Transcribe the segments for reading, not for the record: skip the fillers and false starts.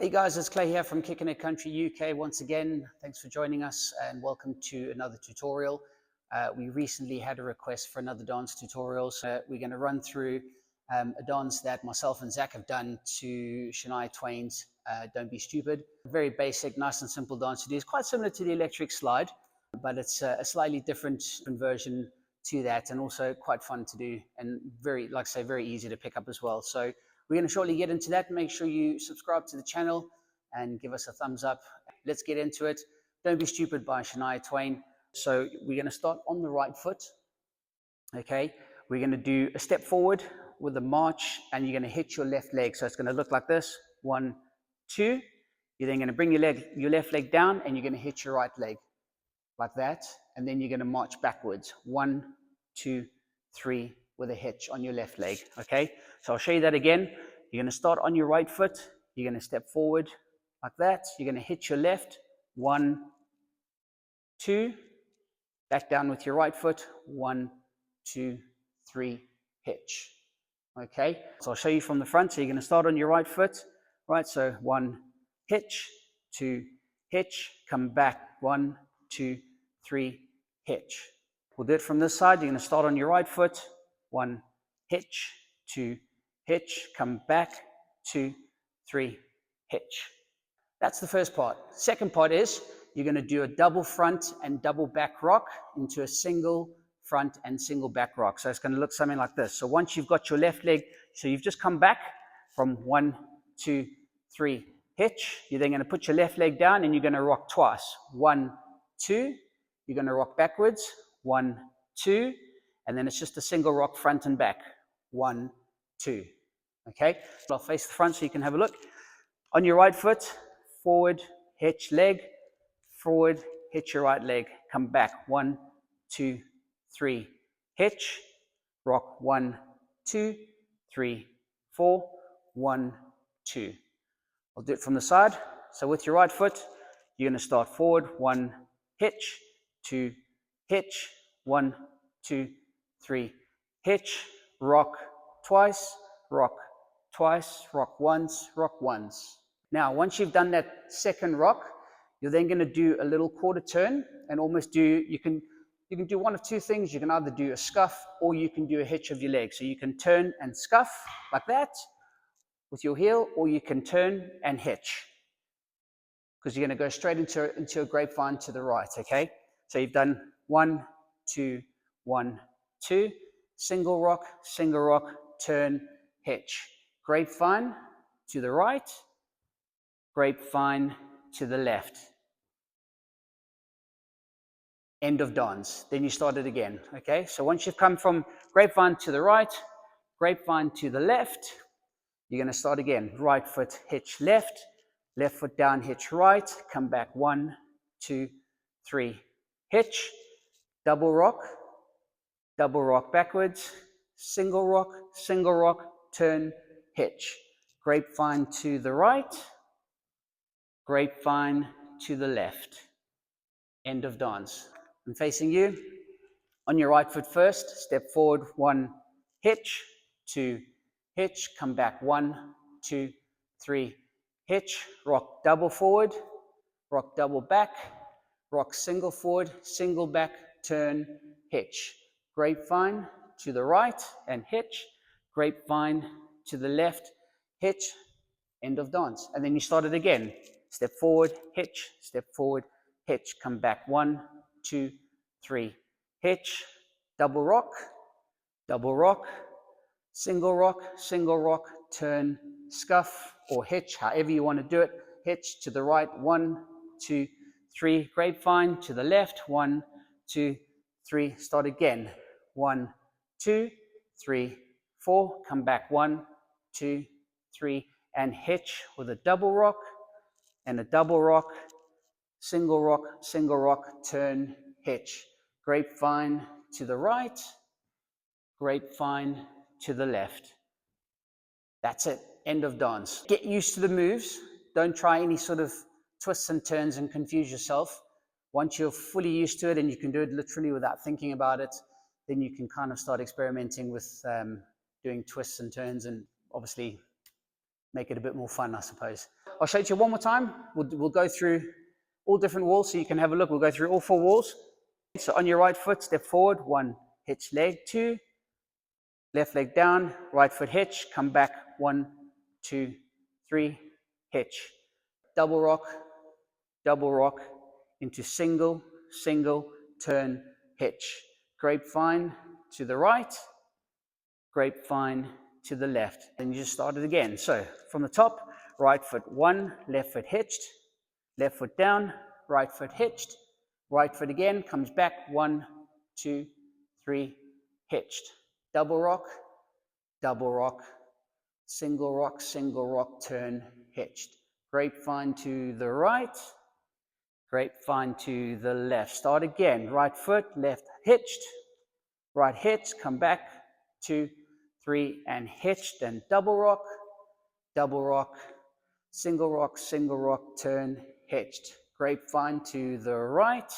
Hey guys, it's Clay here from Kickin It Country UK. Once again, thanks for joining us and welcome to another tutorial. We recently had a request for another dance tutorial, so we're going to run through a dance that myself and Zach have done to Shania Twain's Don't Be Stupid. Very basic, nice and simple dance to do. It's quite similar to the electric slide, but it's a slightly different version to that, and also quite fun to do and very, like I say, very easy to pick up as well. So we're going to shortly get into that. Make sure you subscribe to the channel and give us a thumbs up. Let's get into it. Don't Be Stupid by Shania Twain. So we're going to start on the right foot. Okay, we're going to do a step forward with a march, and you're going to hit your left leg. So it's going to look like this: 1, 2. You're then going to bring your left leg down, and you're going to hit your right leg like that, and then you're going to march backwards: 1, 2, 3, with a hitch on your left leg. Okay, so I'll show you that again. You're going to start on your right foot. You're going to step forward like that. You're going to hit your left: 1, 2. Back down with your right foot: 1, 2, 3, hitch. Okay, so I'll show you from the front. So you're going to start on your right foot, right? So 1, hitch, 2, hitch, come back, 1, 2, 3, hitch. We'll do it from this side. You're going to start on your right foot: 1, hitch, 2, hitch, come back, 2, 3, hitch. That's the first part. Second part is you're going to do a double front and double back rock into a single front and single back rock. So it's going to look something like this. So once you've got your left leg, so you've just come back from 1, 2, 3, hitch. You're then going to put your left leg down and you're going to rock twice. 1, 2. You're going to rock backwards. 1, 2. And then it's just a single rock front and back. 1, 2. Okay, I'll face the front so you can have a look. On your right foot, forward, hitch leg, forward, hitch your right leg, come back, 1, 2, 3, hitch, rock, 1, 2, 3, 4, 1, 2. I'll do it from the side. So with your right foot, you're going to start forward: 1, hitch, 2, hitch, 1, 2, 3, hitch, rock twice, rock twice, rock once, rock once. Now, once you've done that second rock, you're then going to do a little quarter turn and almost do, you can do one of two things. You can either do a scuff or you can do a hitch of your leg. So you can turn and scuff like that with your heel, or you can turn and hitch, because you're going to go straight into a grapevine to the right. Okay, so you've done 1, 2, 1, 2, single rock, turn, hitch, grapevine to the right, grapevine to the left. End of dance. Then you start it again. Okay, so once you've come from grapevine to the right, grapevine to the left, you're going to start again. Right foot, hitch left, left foot down, hitch right, come back, 1, 2, 3, hitch, double rock backwards, single rock, turn, hitch, grapevine to the right, grapevine to the left. End of dance. I'm facing you. On your right foot first, step forward, 1, hitch, 2, hitch, come back, 1, 2, 3, hitch, rock double forward, rock double back, rock single forward, single back, turn, hitch, grapevine to the right and hitch, grapevine to the left, hitch, end of dance. And then you start it again. Step forward, hitch, come back, 1, 2, 3, hitch, double rock, single rock, turn, scuff or hitch, however you want to do it. Hitch to the right, 1, 2, 3, grapevine to the left, 1, 2, 3, start again, 1, 2, 3, 4, come back, 1, 2, 3, and hitch with a double rock and a double rock, single rock, turn, hitch, grapevine to the right, grapevine to the left. That's it. End of dance. Get used to the moves. Don't try any sort of twists and turns and confuse yourself. Once you're fully used to it and you can do it literally without thinking about it, then you can kind of start experimenting with doing twists and turns and obviously make it a bit more fun, I suppose. I'll show it to you one more time. We'll go through all different walls so you can have a look. We'll go through all 4 walls. So on your right foot, step forward, 1, hitch leg, 2, left leg down, right foot hitch, come back, 1, 2, 3, hitch. Double rock, into single, single, turn, hitch. Grapevine to the right, grapevine to the left. Then you just start it again. So from the top, right foot 1, left foot hitched, left foot down, right foot hitched, right foot again, comes back, 1, 2, 3, hitched. Double rock, single rock, turn, hitched. Grapevine to the right, grapevine to the left. Start again, right foot, left hitched, right hitch, come back, 2, 3, and hitched, and double rock, single rock, turn, hitched. Grapevine to the right,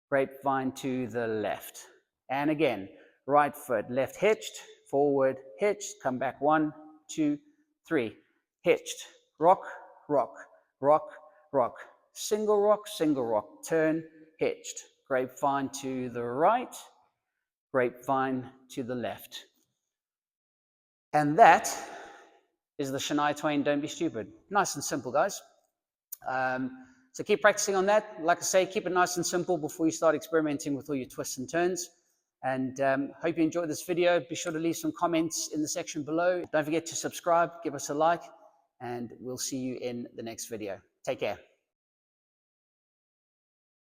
grapevine to the left. And again, right foot, left hitched, forward, hitched, come back, 1, 2, 3, hitched, rock, single rock, turn, hitched. Grapevine to the right, grapevine to the left. And that is the Shania Twain Don't Be Stupid. Nice and simple, guys. So keep practicing on that. Like I say, keep it nice and simple before you start experimenting with all your twists and turns. And hope you enjoyed this video. Be sure to leave some comments in the section below. Don't forget to subscribe, give us a like, and we'll see you in the next video. Take care.